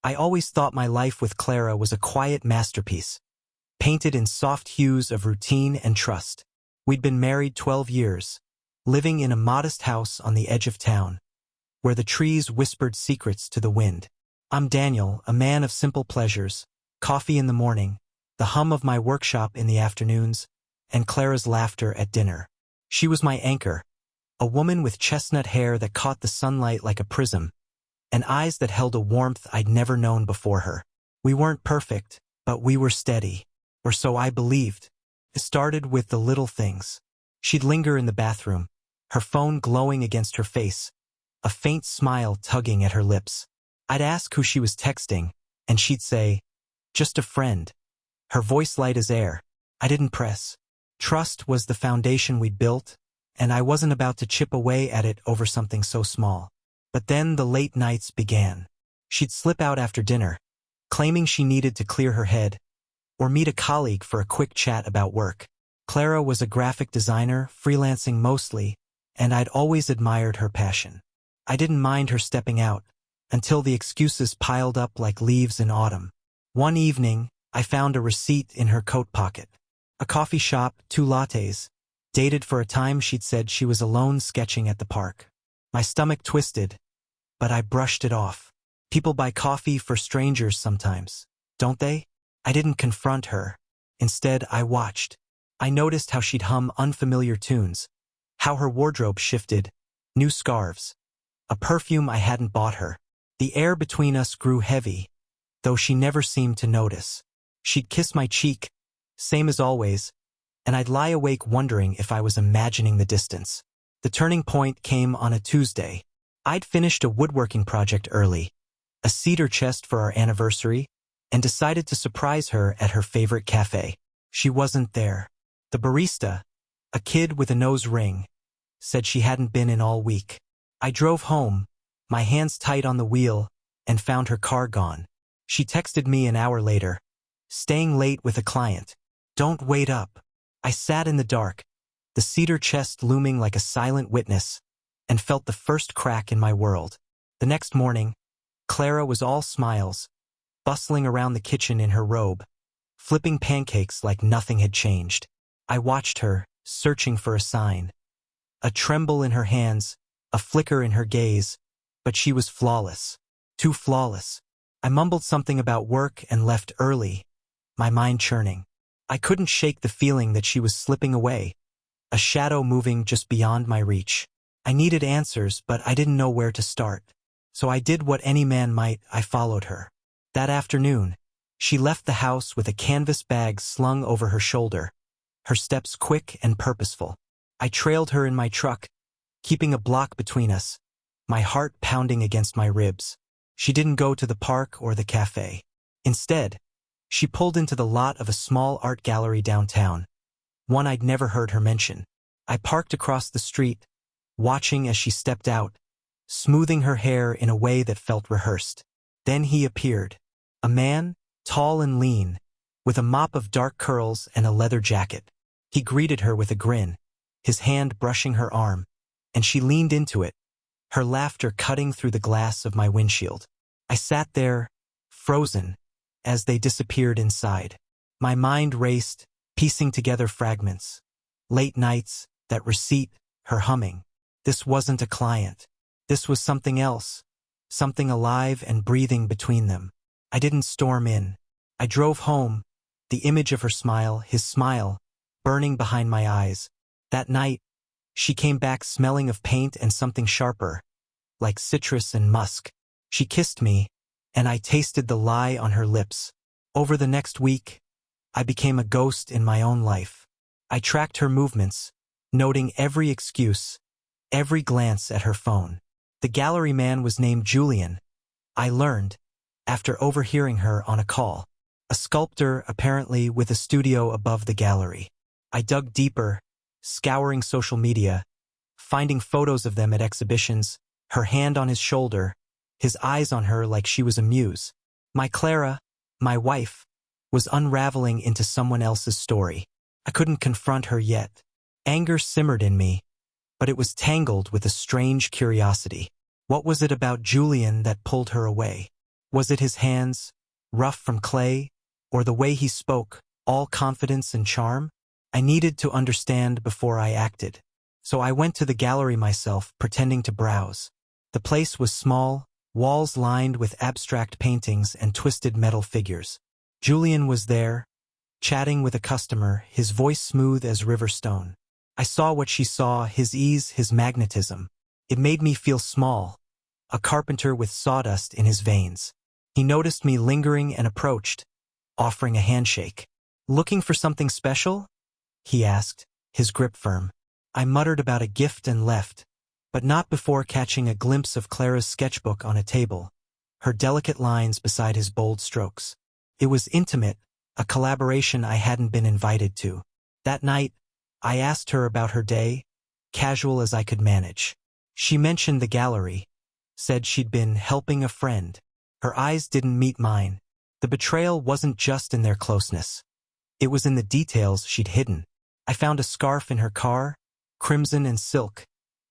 I always thought my life with Clara was a quiet masterpiece, painted in soft hues of routine and trust. We'd been married 12 years, living in a modest house on the edge of town, where the trees whispered secrets to the wind. I'm Daniel, a man of simple pleasures, coffee in the morning, the hum of my workshop in the afternoons, and Clara's laughter at dinner. She was my anchor, a woman with chestnut hair that caught the sunlight like a prism, and eyes that held a warmth I'd never known before her. We weren't perfect, but we were steady, or so I believed. It started with the little things. She'd linger in the bathroom, her phone glowing against her face, a faint smile tugging at her lips. I'd ask who she was texting, and she'd say, "Just a friend." Her voice light as air. I didn't press. Trust was the foundation we'd built, and I wasn't about to chip away at it over something so small. But then the late nights began. She'd slip out after dinner, claiming she needed to clear her head, or meet a colleague for a quick chat about work. Clara was a graphic designer, freelancing mostly, and I'd always admired her passion. I didn't mind her stepping out, until the excuses piled up like leaves in autumn. One evening, I found a receipt in her coat pocket. A coffee shop, 2 lattes, dated for a time she'd said she was alone sketching at the park. My stomach twisted, but I brushed it off. People buy coffee for strangers sometimes, don't they? I didn't confront her. Instead, I watched. I noticed how she'd hum unfamiliar tunes, how her wardrobe shifted, new scarves, a perfume I hadn't bought her. The air between us grew heavy, though she never seemed to notice. She'd kiss my cheek, same as always, and I'd lie awake wondering if I was imagining the distance. The turning point came on a Tuesday. I'd finished a woodworking project early, a cedar chest for our anniversary, and decided to surprise her at her favorite cafe. She wasn't there. The barista, a kid with a nose ring, said she hadn't been in all week. I drove home, my hands tight on the wheel, and found her car gone. She texted me an hour later, "Staying late with a client. Don't wait up." I sat in the dark, the cedar chest looming like a silent witness, and felt the first crack in my world. The next morning, Clara was all smiles, bustling around the kitchen in her robe, flipping pancakes like nothing had changed. I watched her, searching for a sign. A tremble in her hands, a flicker in her gaze, but she was flawless. Too flawless. I mumbled something about work and left early, my mind churning. I couldn't shake the feeling that she was slipping away, a shadow moving just beyond my reach. I needed answers, but I didn't know where to start. So I did what any man might. I followed her. That afternoon, she left the house with a canvas bag slung over her shoulder, her steps quick and purposeful. I trailed her in my truck, keeping a block between us, my heart pounding against my ribs. She didn't go to the park or the cafe. Instead, she pulled into the lot of a small art gallery downtown, one I'd never heard her mention. I parked across the street, watching as she stepped out, smoothing her hair in a way that felt rehearsed. Then he appeared. A man, tall and lean, with a mop of dark curls and a leather jacket. He greeted her with a grin, his hand brushing her arm, and she leaned into it, her laughter cutting through the glass of my windshield. I sat there, frozen, as they disappeared inside. My mind raced, piecing together fragments. Late nights, that receipt, her humming. This wasn't a client. This was something else, something alive and breathing between them. I didn't storm in. I drove home, the image of her smile, his smile, burning behind my eyes. That night, she came back smelling of paint and something sharper, like citrus and musk. She kissed me, and I tasted the lie on her lips. Over the next week, I became a ghost in my own life. I tracked her movements, noting every excuse, every glance at her phone. The gallery man was named Julian, I learned, after overhearing her on a call. A sculptor, apparently, with a studio above the gallery. I dug deeper, scouring social media, finding photos of them at exhibitions, her hand on his shoulder, his eyes on her like she was a muse. My Clara, my wife, was unraveling into someone else's story. I couldn't confront her yet. Anger simmered in me, but it was tangled with a strange curiosity. What was it about Julian that pulled her away? Was it his hands, rough from clay, or the way he spoke, all confidence and charm? I needed to understand before I acted. So I went to the gallery myself, pretending to browse. The place was small, walls lined with abstract paintings and twisted metal figures. Julian was there, chatting with a customer, his voice smooth as river stone. I saw what she saw, his ease, his magnetism. It made me feel small, a carpenter with sawdust in his veins. He noticed me lingering and approached, offering a handshake. "Looking for something special?" he asked, his grip firm. I muttered about a gift and left, but not before catching a glimpse of Clara's sketchbook on a table, her delicate lines beside his bold strokes. It was intimate, a collaboration I hadn't been invited to. That night, I asked her about her day, casual as I could manage. She mentioned the gallery, said she'd been helping a friend. Her eyes didn't meet mine. The betrayal wasn't just in their closeness. It was in the details she'd hidden. I found a scarf in her car, crimson and silk,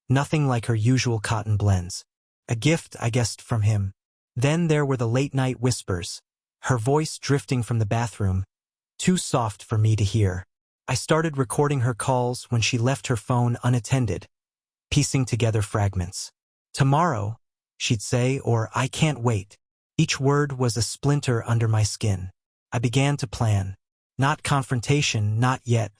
nothing like her usual cotton blends. A gift, I guessed, from him. Then there were the late-night whispers, her voice drifting from the bathroom, too soft for me to hear. I started recording her calls when she left her phone unattended, piecing together fragments. "Tomorrow," she'd say, or "I can't wait." Each word was a splinter under my skin. I began to plan. Not confrontation, not yet.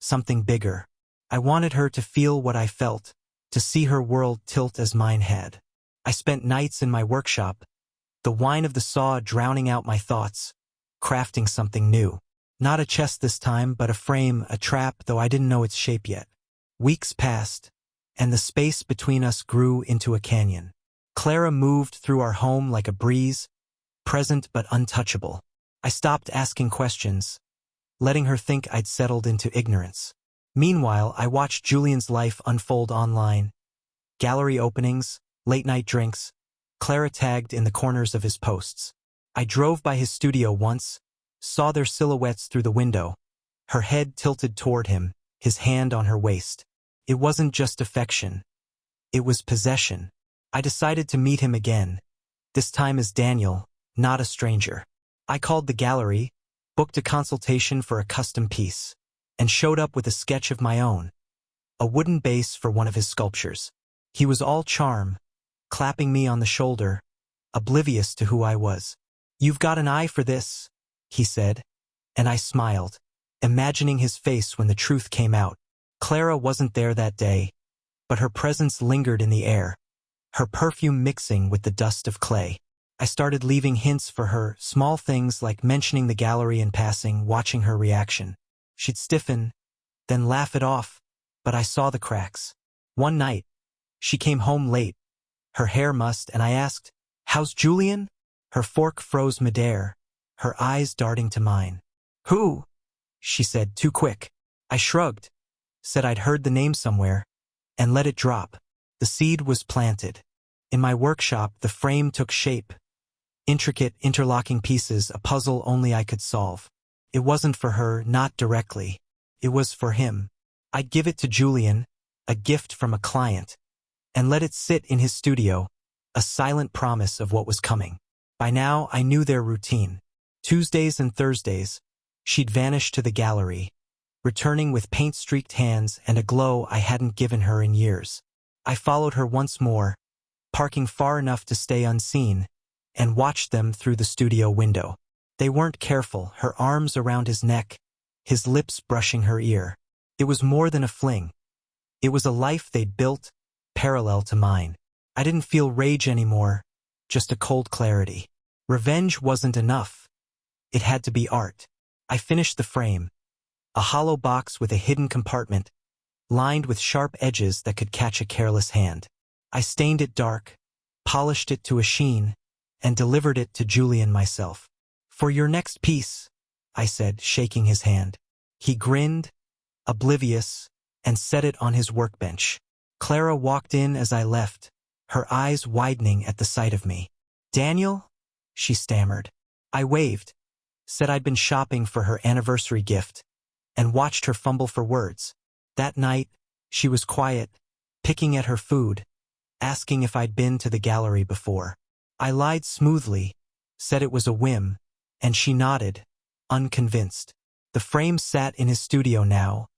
Something bigger. I wanted her to feel what I felt, to see her world tilt as mine had. I spent nights in my workshop, the whine of the saw drowning out my thoughts, crafting something new. Not a chest this time, but a frame, a trap, though I didn't know its shape yet. Weeks passed, and the space between us grew into a canyon. Clara moved through our home like a breeze, present but untouchable. I stopped asking questions, letting her think I'd settled into ignorance. Meanwhile, I watched Julian's life unfold online. Gallery openings, late-night drinks, Clara tagged in the corners of his posts. I drove by his studio once, saw their silhouettes through the window, her head tilted toward him, his hand on her waist. It wasn't just affection. It was possession. I decided to meet him again, this time as Daniel, not a stranger. I called the gallery, booked a consultation for a custom piece, and showed up with a sketch of my own, a wooden base for one of his sculptures. He was all charm, clapping me on the shoulder, oblivious to who I was. "You've got an eye for this," he said, and I smiled, imagining his face when the truth came out. Clara wasn't there that day, but her presence lingered in the air, her perfume mixing with the dust of clay. I started leaving hints for her, small things like mentioning the gallery in passing, watching her reaction. She'd stiffen, then laugh it off, but I saw the cracks. One night, she came home late, her hair mussed, and I asked, "How's Julian?" Her fork froze midair, her eyes darting to mine. "Who?" she said, too quick. I shrugged, said I'd heard the name somewhere, and let it drop. The seed was planted. In my workshop, the frame took shape. Intricate, interlocking pieces, a puzzle only I could solve. It wasn't for her, not directly. It was for him. I'd give it to Julian, a gift from a client, and let it sit in his studio, a silent promise of what was coming. By now, I knew their routine. Tuesdays and Thursdays, she'd vanish to the gallery, returning with paint-streaked hands and a glow I hadn't given her in years. I followed her once more, parking far enough to stay unseen, and watched them through the studio window. They weren't careful, her arms around his neck, his lips brushing her ear. It was more than a fling. It was a life they'd built, parallel to mine. I didn't feel rage anymore, just a cold clarity. Revenge wasn't enough. It had to be art. I finished the frame, a hollow box with a hidden compartment, lined with sharp edges that could catch a careless hand. I stained it dark, polished it to a sheen, and delivered it to Julian myself. "For your next piece," I said, shaking his hand. He grinned, oblivious, and set it on his workbench. Clara walked in as I left, her eyes widening at the sight of me. "Daniel?" she stammered. I waved, said I'd been shopping for her anniversary gift, and watched her fumble for words. That night, she was quiet, picking at her food, asking if I'd been to the gallery before. I lied smoothly, said it was a whim, and she nodded, unconvinced. The frame sat in his studio now,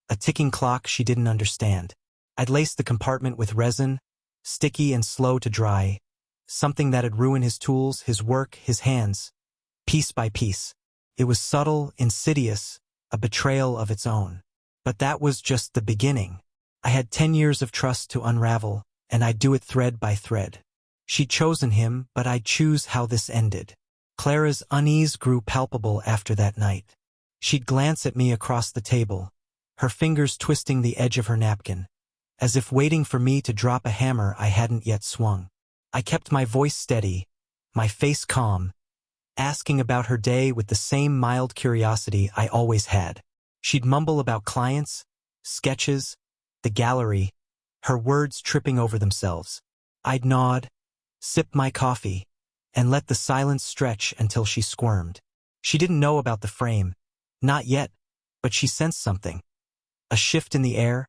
a ticking clock she didn't understand. I'd laced the compartment with resin, sticky and slow to dry, something that'd ruin his tools, his work, his hands, piece by piece. It was subtle, insidious, a betrayal of its own. But that was just the beginning. I had 10 years of trust to unravel, and I'd do it thread by thread. She'd chosen him, but I'd choose how this ended. Clara's unease grew palpable after that night. She'd glance at me across the table, her fingers twisting the edge of her napkin, as if waiting for me to drop a hammer I hadn't yet swung. I kept my voice steady, my face calm, asking about her day with the same mild curiosity I always had. She'd mumble about clients, sketches, the gallery, her words tripping over themselves. I'd nod, sip my coffee, and let the silence stretch until she squirmed. She didn't know about the frame, not yet, but she sensed something. A shift in the air,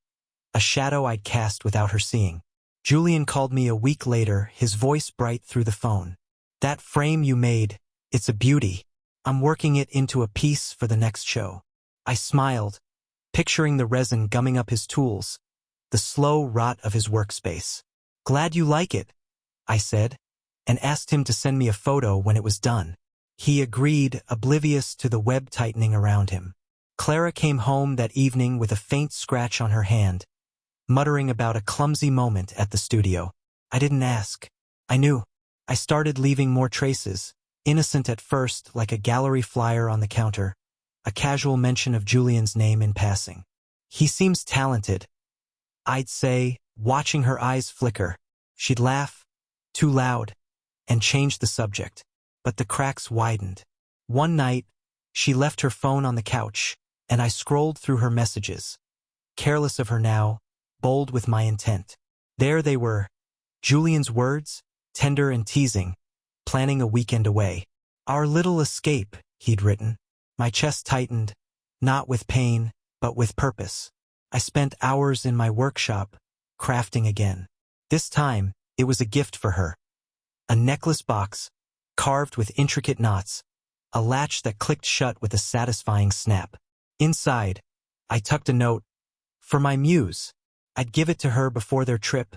a shadow I'd cast without her seeing. Julian called me a week later, his voice bright through the phone. That frame you made, it's a beauty. I'm working it into a piece for the next show. I smiled, picturing the resin gumming up his tools, the slow rot of his workspace. Glad you like it, I said, and asked him to send me a photo when it was done. He agreed, oblivious to the web tightening around him. Clara came home that evening with a faint scratch on her hand, muttering about a clumsy moment at the studio. I didn't ask. I knew. I started leaving more traces, innocent at first, like a gallery flyer on the counter, a casual mention of Julian's name in passing. He seems talented, I'd say, watching her eyes flicker. She'd laugh, too loud, and change the subject. But the cracks widened. One night, she left her phone on the couch, and I scrolled through her messages. Careless of her now, bold with my intent. There they were, Julian's words, tender and teasing, planning a weekend away. Our little escape, he'd written. My chest tightened, not with pain, but with purpose. I spent hours in my workshop, crafting again. This time, it was a gift for her. A necklace box, carved with intricate knots, a latch that clicked shut with a satisfying snap. Inside, I tucked a note. For my muse, I'd give it to her before their trip,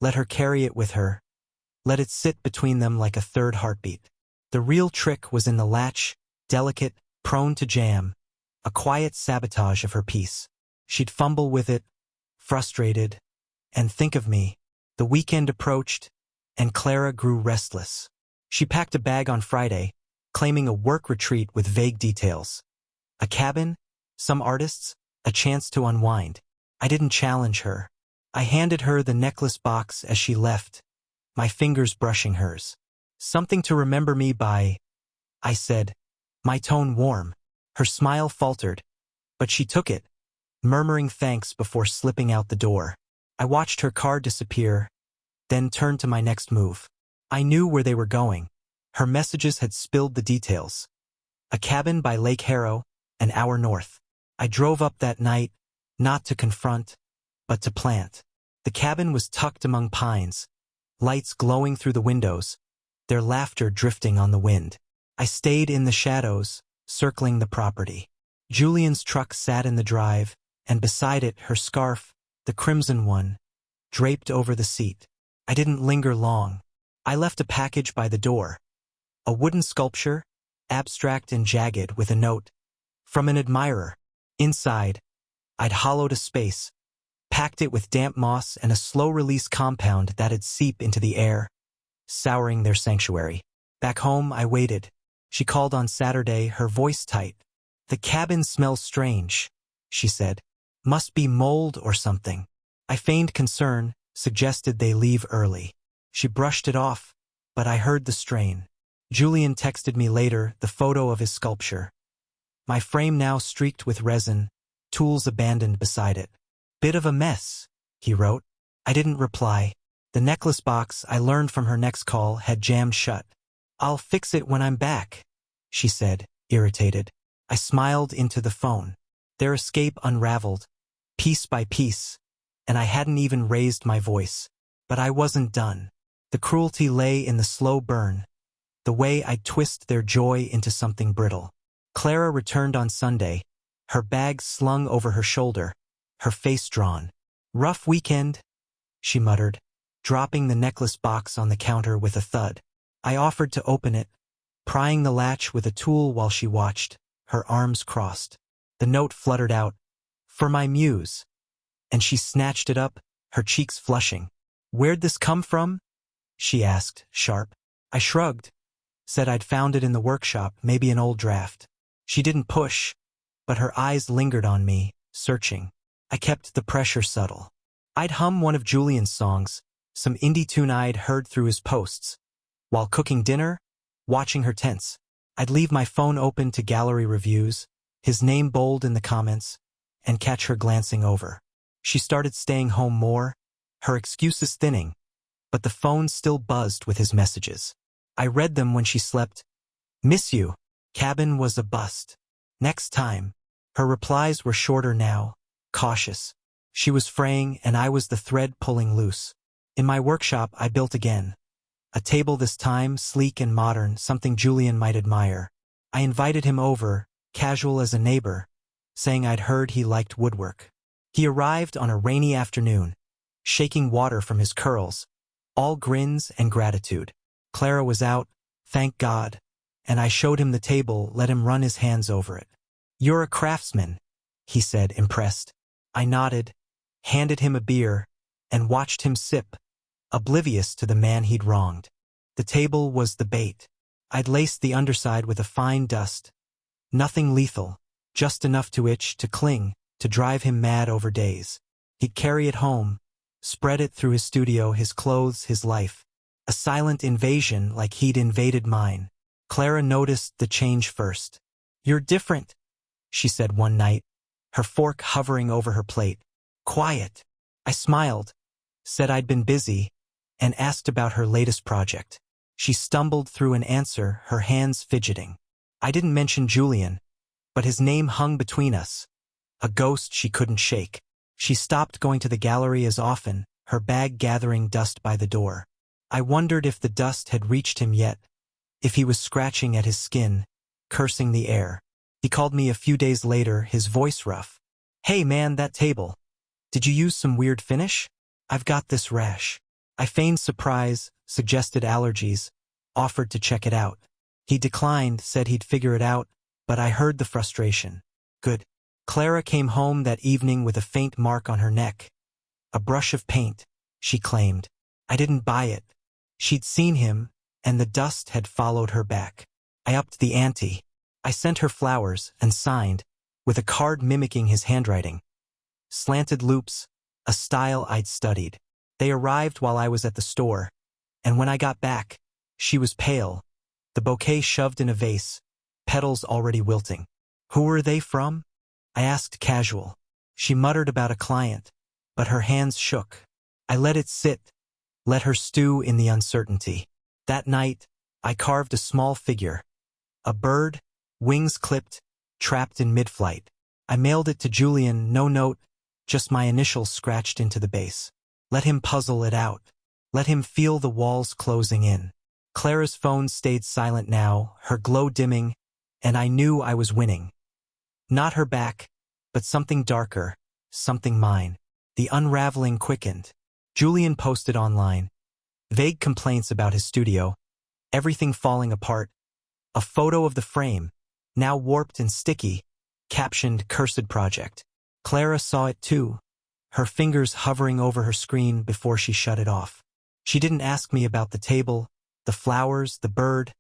let her carry it with her, let it sit between them like a third heartbeat. The real trick was in the latch, delicate, prone to jam, a quiet sabotage of her peace. She'd fumble with it, frustrated, and think of me. The weekend approached, and Clara grew restless. She packed a bag on Friday, claiming a work retreat with vague details. A cabin, some artists, a chance to unwind. I didn't challenge her. I handed her the necklace box as she left, my fingers brushing hers. Something to remember me by, I said, my tone warm. Her smile faltered, but she took it, murmuring thanks before slipping out the door. I watched her car disappear, then turned to my next move. I knew where they were going. Her messages had spilled the details. A cabin by Lake Harrow, an hour north. I drove up that night, not to confront, but to plant. The cabin was tucked among pines, lights glowing through the windows, their laughter drifting on the wind. I stayed in the shadows, circling the property. Julian's truck sat in the drive, and beside it her scarf, the crimson one, draped over the seat. I didn't linger long. I left a package by the door. A wooden sculpture, abstract and jagged, with a note. From an admirer. Inside, I'd hollowed a space, packed it with damp moss and a slow-release compound that'd seep into the air, souring their sanctuary. Back home, I waited. She called on Saturday, her voice tight. The cabin smells strange, she said. Must be mold or something. I feigned concern, suggested they leave early. She brushed it off, but I heard the strain. Julian texted me later the photo of his sculpture. My frame now streaked with resin, tools abandoned beside it. Bit of a mess, he wrote. I didn't reply. The necklace box, I learned from her next call, had jammed shut. I'll fix it when I'm back, she said, irritated. I smiled into the phone. Their escape unraveled, piece by piece, and I hadn't even raised my voice. But I wasn't done. The cruelty lay in the slow burn, the way I'd twist their joy into something brittle. Clara returned on Sunday, her bag slung over her shoulder, her face drawn. "Rough weekend," she muttered, dropping the necklace box on the counter with a thud. I offered to open it, prying the latch with a tool while she watched, her arms crossed. The note fluttered out, "For my muse," and she snatched it up, her cheeks flushing. "Where'd this come from?" she asked, sharp. I shrugged, said I'd found it in the workshop, maybe an old draft. She didn't push, but her eyes lingered on me, searching. I kept the pressure subtle. I'd hum one of Julian's songs, some indie tune I'd heard through his posts. While cooking dinner, watching her tense, I'd leave my phone open to gallery reviews, his name bold in the comments, and catch her glancing over. She started staying home more, her excuses thinning, but the phone still buzzed with his messages. I read them when she slept. "Miss you." Cabin was a bust. "Next time." Her replies were shorter now, cautious. She was fraying and I was the thread pulling loose. In my workshop I built again. A table this time, sleek and modern, something Julian might admire. I invited him over, casual as a neighbor, saying I'd heard he liked woodwork. He arrived on a rainy afternoon, shaking water from his curls, all grins and gratitude. Clara was out, thank God, and I showed him the table, let him run his hands over it. "You're a craftsman," he said, impressed. I nodded, handed him a beer, and watched him sip, oblivious to the man he'd wronged. The table was the bait. I'd laced the underside with a fine dust. Nothing lethal, just enough to itch, to cling, to drive him mad over days. He'd carry it home, spread it through his studio, his clothes, his life. A silent invasion like he'd invaded mine. Clara noticed the change first. "You're different," she said one night, her fork hovering over her plate. "Quiet." I smiled, said I'd been busy, and asked about her latest project. She stumbled through an answer, her hands fidgeting. I didn't mention Julian, but his name hung between us, a ghost she couldn't shake. She stopped going to the gallery as often, her bag gathering dust by the door. I wondered if the dust had reached him yet, if he was scratching at his skin, cursing the air. He called me a few days later, his voice rough. "Hey man, that table. Did you use some weird finish? I've got this rash." I feigned surprise, suggested allergies, offered to check it out. He declined, said he'd figure it out, but I heard the frustration. "Good." Clara came home that evening with a faint mark on her neck. "A brush of paint," she claimed. I didn't buy it. She'd seen him, and the dust had followed her back. I upped the ante. I sent her flowers and signed, with a card mimicking his handwriting. Slanted loops, a style I'd studied. They arrived while I was at the store, and when I got back, she was pale, the bouquet shoved in a vase, petals already wilting. "Who were they from?" I asked casual. She muttered about a client, but her hands shook. I let it sit, let her stew in the uncertainty. That night, I carved a small figure. A bird, wings clipped, trapped in mid-flight. I mailed it to Julian, no note, just my initials scratched into the base. Let him puzzle it out. Let him feel the walls closing in. Clara's phone stayed silent now, her glow dimming, and I knew I was winning. Not her back, but something darker, something mine. The unraveling quickened. Julian posted online. Vague complaints about his studio, everything falling apart. A photo of the frame, now warped and sticky, captioned "Cursed Project." Clara saw it too, her fingers hovering over her screen before she shut it off. She didn't ask me about the table, the flowers, the bird,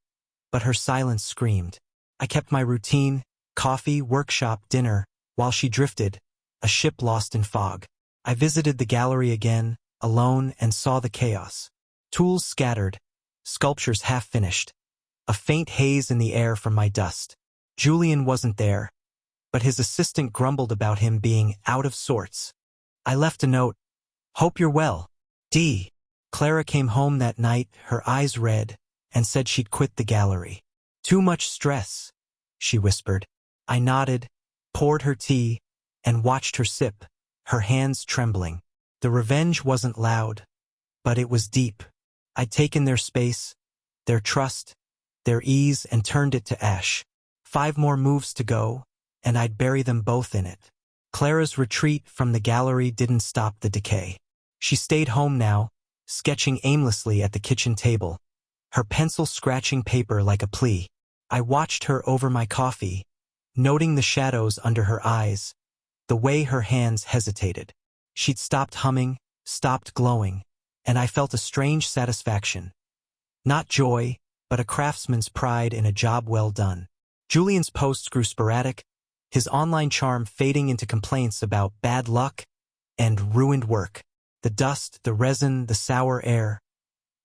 but her silence screamed. I kept my routine, coffee, workshop, dinner, while she drifted, a ship lost in fog. I visited the gallery again, alone, and saw the chaos. Tools scattered, sculptures half-finished, a faint haze in the air from my dust. Julian wasn't there, but his assistant grumbled about him being out of sorts. I left a note. "Hope you're well. D." Clara came home that night, her eyes red, and said she'd quit the gallery. "Too much stress," she whispered. I nodded, poured her tea, and watched her sip, her hands trembling. The revenge wasn't loud, but it was deep. I'd taken their space, their trust, their ease, and turned it to ash. 5 more moves to go, and I'd bury them both in it. Clara's retreat from the gallery didn't stop the decay. She stayed home now, sketching aimlessly at the kitchen table, her pencil scratching paper like a plea. I watched her over my coffee, noting the shadows under her eyes, the way her hands hesitated. She'd stopped humming, stopped glowing, and I felt a strange satisfaction. Not joy, but a craftsman's pride in a job well done. Julian's posts grew sporadic, his online charm fading into complaints about bad luck and ruined work. The dust, the resin, the sour air.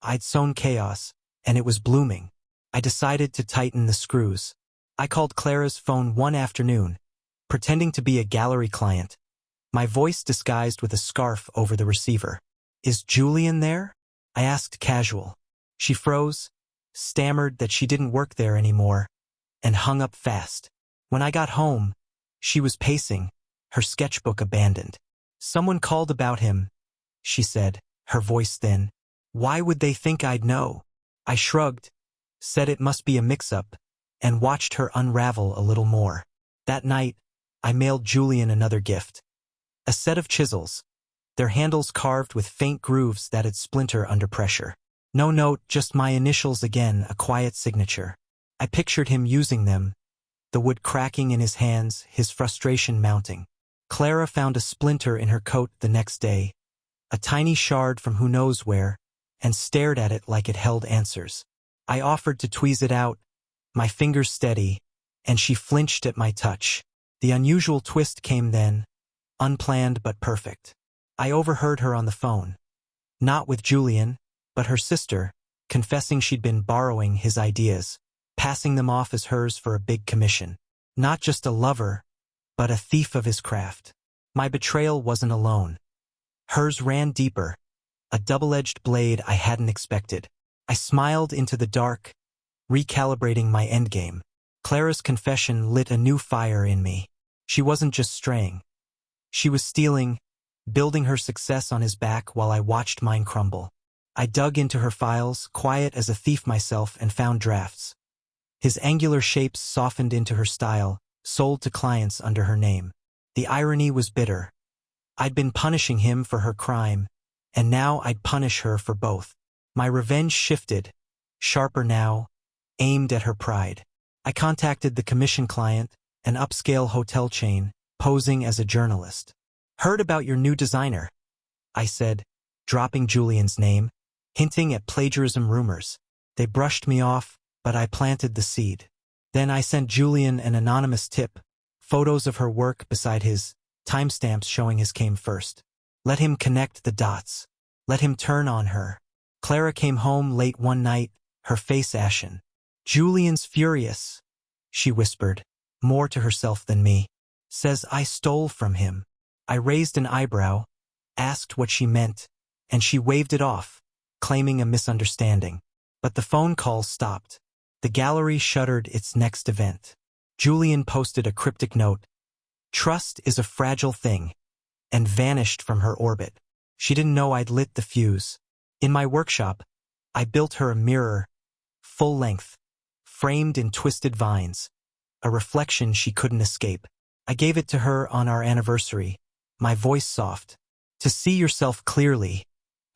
I'd sown chaos, and it was blooming. I decided to tighten the screws. I called Clara's phone one afternoon, pretending to be a gallery client, my voice disguised with a scarf over the receiver. "Is Julian there?" I asked casual. She froze, stammered that she didn't work there anymore, and hung up fast. When I got home, she was pacing, her sketchbook abandoned. "Someone called about him," she said, her voice thin. "Why would they think I'd know?" I shrugged, said it must be a mix-up, and watched her unravel a little more. That night, I mailed Julian another gift. A set of chisels, their handles carved with faint grooves that'd splinter under pressure. No note, just my initials again, a quiet signature. I pictured him using them, the wood cracking in his hands, his frustration mounting. Clara found a splinter in her coat the next day, a tiny shard from who knows where, and stared at it like it held answers. I offered to tweeze it out, my fingers steady, and she flinched at my touch. The unusual twist came then, unplanned but perfect. I overheard her on the phone. Not with Julian, but her sister, confessing she'd been borrowing his ideas, passing them off as hers for a big commission. Not just a lover, but a thief of his craft. My betrayal wasn't alone. Hers ran deeper, a double-edged blade I hadn't expected. I smiled into the dark, recalibrating my endgame. Clara's confession lit a new fire in me. She wasn't just straying. She was stealing, building her success on his back while I watched mine crumble. I dug into her files, quiet as a thief myself, and found drafts. His angular shapes softened into her style, sold to clients under her name. The irony was bitter. I'd been punishing him for her crime, and now I'd punish her for both. My revenge shifted, sharper now, aimed at her pride. I contacted the commission client, an upscale hotel chain, posing as a journalist. "Heard about your new designer," I said, dropping Julian's name, hinting at plagiarism rumors. They brushed me off, but I planted the seed. Then I sent Julian an anonymous tip, photos of her work beside his, timestamps showing his came first. Let him connect the dots. Let him turn on her. Clara came home late one night, her face ashen. "Julian's furious," she whispered, more to herself than me. "Says I stole from him." I raised an eyebrow, asked what she meant, and she waved it off, claiming a misunderstanding. But the phone call stopped. The gallery shuttered its next event. Julian posted a cryptic note, "Trust is a fragile thing," and vanished from her orbit. She didn't know I'd lit the fuse. In my workshop, I built her a mirror, full length, framed in twisted vines, a reflection she couldn't escape. I gave it to her on our anniversary, my voice soft. "To see yourself clearly,"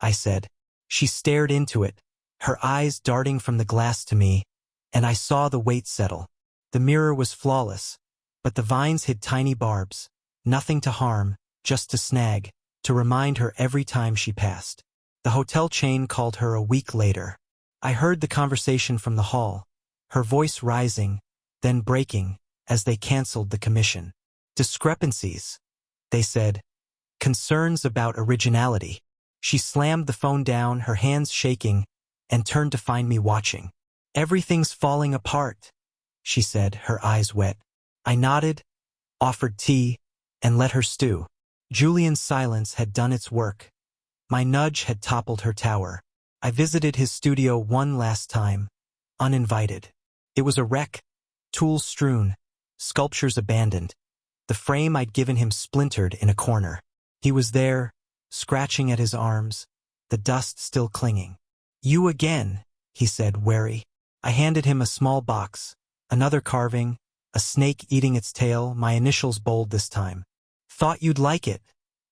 I said. She stared into it, her eyes darting from the glass to me, and I saw the weight settle. The mirror was flawless, but the vines hid tiny barbs, nothing to harm, just to snag, to remind her every time she passed. The hotel chain called her a week later. I heard the conversation from the hall, her voice rising, then breaking, as they canceled the commission. "Discrepancies," they said. "Concerns about originality." She slammed the phone down, her hands shaking, and turned to find me watching. "Everything's falling apart," she said, her eyes wet. I nodded, offered tea, and let her stew. Julian's silence had done its work. My nudge had toppled her tower. I visited his studio one last time, uninvited. It was a wreck, tools strewn, sculptures abandoned. The frame I'd given him splintered in a corner. He was there, scratching at his arms, the dust still clinging. "You again," he said, wary. I handed him a small box, another carving, a snake eating its tail, my initials bold this time. "Thought you'd like it,"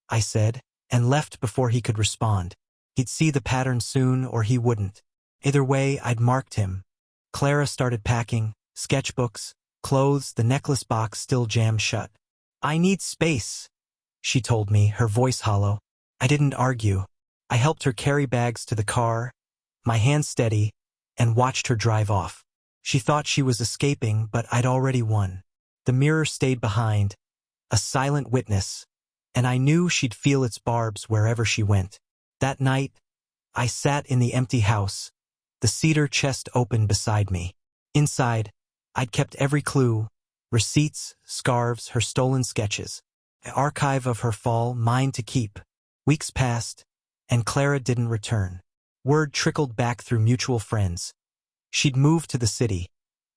I said, and left before he could respond. He'd see the pattern soon or he wouldn't. Either way, I'd marked him. Clara started packing, sketchbooks, clothes, the necklace box still jammed shut. "I need space," she told me, her voice hollow. I didn't argue. I helped her carry bags to the car, my hand steady, and watched her drive off. She thought she was escaping, but I'd already won. The mirror stayed behind, a silent witness, and I knew she'd feel its barbs wherever she went. That night, I sat in the empty house, the cedar chest open beside me. Inside, I'd kept every clue, receipts, scarves, her stolen sketches. An archive of her fall, mine to keep. Weeks passed, and Clara didn't return. Word trickled back through mutual friends. She'd moved to the city,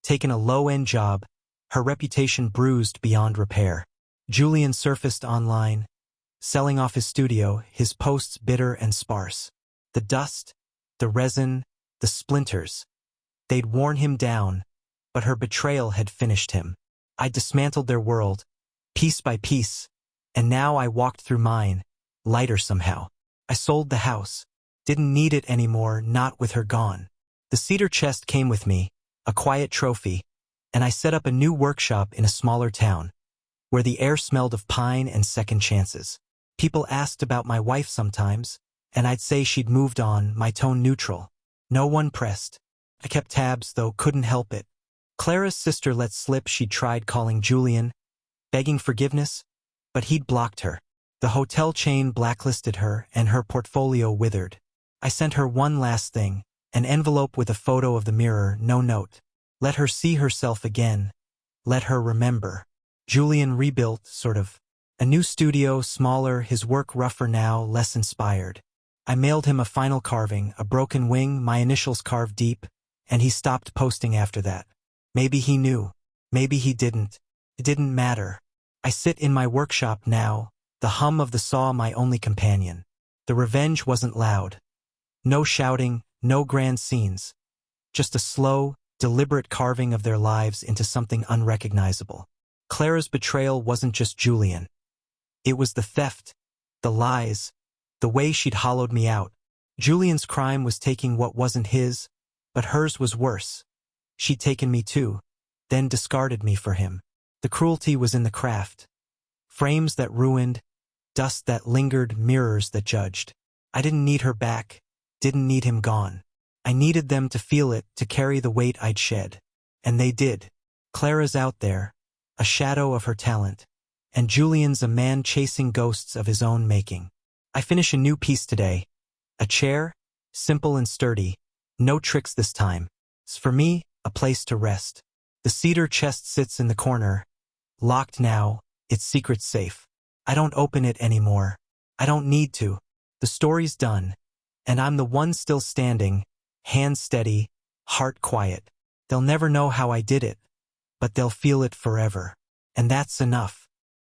taken a low-end job, her reputation bruised beyond repair. Julian surfaced online, selling off his studio, his posts bitter and sparse. The dust, the resin, the splinters. They'd worn him down, but her betrayal had finished him. I dismantled their world, piece by piece, and now I walked through mine, lighter somehow. I sold the house. Didn't need it anymore, not with her gone. The cedar chest came with me, a quiet trophy, and I set up a new workshop in a smaller town, where the air smelled of pine and second chances. People asked about my wife sometimes, and I'd say she'd moved on, my tone neutral. No one pressed. I kept tabs, though couldn't help it. Clara's sister let slip she'd tried calling Julian, begging forgiveness, but he'd blocked her. The hotel chain blacklisted her, and her portfolio withered. I sent her one last thing, an envelope with a photo of the mirror, no note. Let her see herself again. Let her remember. Julian rebuilt, sort of. A new studio, smaller, his work rougher now, less inspired. I mailed him a final carving, a broken wing, my initials carved deep, and he stopped posting after that. Maybe he knew. Maybe he didn't. It didn't matter. I sit in my workshop now, the hum of the saw my only companion. The revenge wasn't loud. No shouting, no grand scenes. Just a slow, deliberate carving of their lives into something unrecognizable. Clara's betrayal wasn't just Julian. It was the theft, the lies, the way she'd hollowed me out. Julian's crime was taking what wasn't his, but hers was worse. She'd taken me too, then discarded me for him. The cruelty was in the craft. Frames that ruined, dust that lingered, mirrors that judged. I didn't need her back, didn't need him gone. I needed them to feel it, to carry the weight I'd shed. And they did. Clara's out there, a shadow of her talent, and Julian's a man chasing ghosts of his own making. I finish a new piece today. A chair, simple and sturdy, no tricks this time. It's for me, a place to rest. The cedar chest sits in the corner, locked now, its secret safe. I don't open it anymore. I don't need to. The story's done, and I'm the one still standing, hand steady, heart quiet. They'll never know how I did it, but they'll feel it forever. And that's enough.